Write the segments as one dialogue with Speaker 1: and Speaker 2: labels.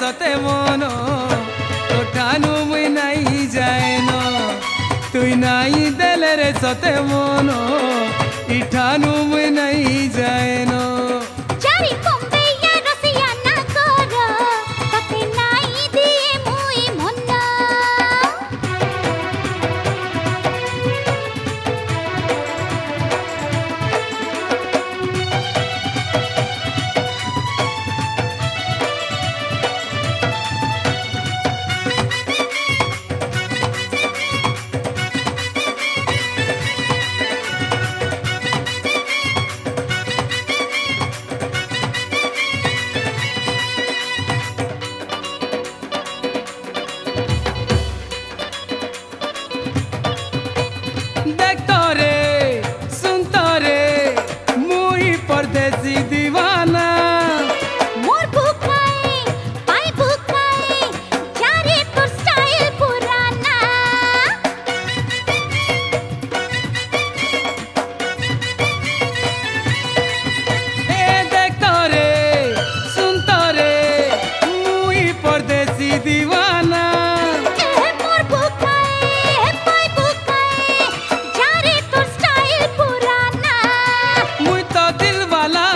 Speaker 1: सते मनो तोठानु मुई नहीं जाएनो तुई नहीं देले रे सते मनो इठानु मुई नहीं जाएनो
Speaker 2: चारी बॉम्बे या रसिया ना करो तते नहीं दिए मुई मन्ना
Speaker 1: परदेसी दीवाना
Speaker 2: मोर भूखाए पाई भूखाए जारे तो स्टाइल पुराना
Speaker 1: ए देखो रे सुनतो रे मुई परदेसी दीवाना
Speaker 2: मोर भूखाए पाई भूखाए जारे तो स्टाइल पुराना
Speaker 1: मुई तो दिल वाला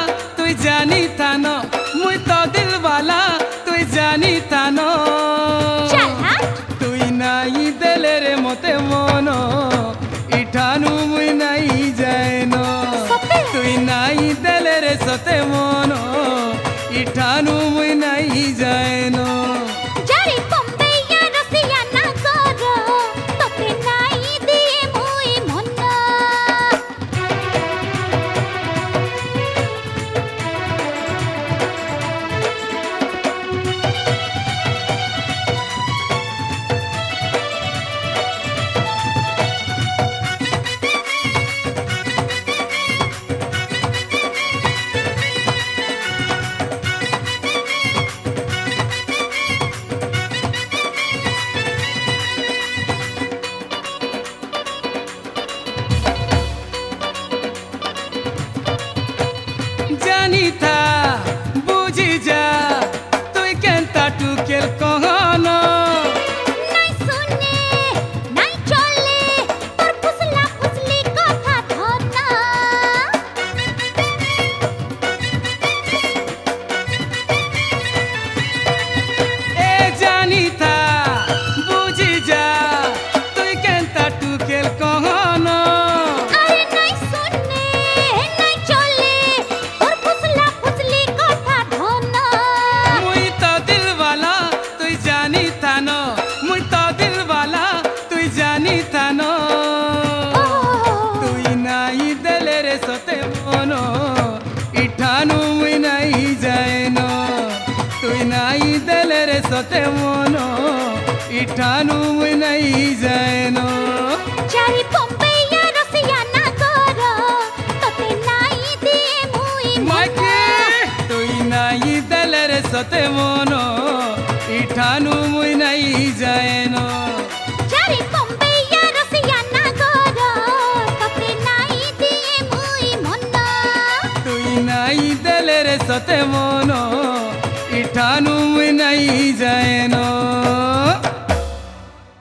Speaker 1: तुई जानी थानो मुई तो दिल वाला तुई जानी थानो
Speaker 2: चल हट
Speaker 1: तुई नहीं देले रे मोते मनो इठानु मुई नहीं जाएनो
Speaker 2: सते
Speaker 1: तुई नहीं देले रे सते मनो इठानु मुई नहीं जाएनो
Speaker 2: जारी बॉम्बे या रसिया ना करो तते नहीं दिए मुई मन्ना
Speaker 1: जानी था बुझी जा तुई केनता टुकेल कहनो
Speaker 2: नहीं सुने नहीं चले तोर फुसला फुसली कथा धरना
Speaker 1: ए जानी था बुझी जा तुई केनता टुकेल कहनो
Speaker 2: अरे नहीं सुने नहीं चले तोर फुसला फुसली कथा धरना
Speaker 1: मुई तो दिल वाला तुई जानी थानो मुई तो दिल वाला तुई जानी थानो तुई नहीं देले रे सते मनो इठानु मुई नहीं जाएनो तुई नहीं देले रे सते मनो इठानु मुई नहीं जाएनो
Speaker 2: चारी बॉम्बे या रसिया ना करो तते नहीं दिए मुई
Speaker 1: माके तुई नहीं देले रे सते मनो इठानु मुई नहीं जाएनो
Speaker 2: चारी बॉम्बे या रसिया ना करो तते नहीं दिए मुई मन्ना
Speaker 1: तुई नहीं देले रे सते मनो इठानु मुई नहीं जाएनो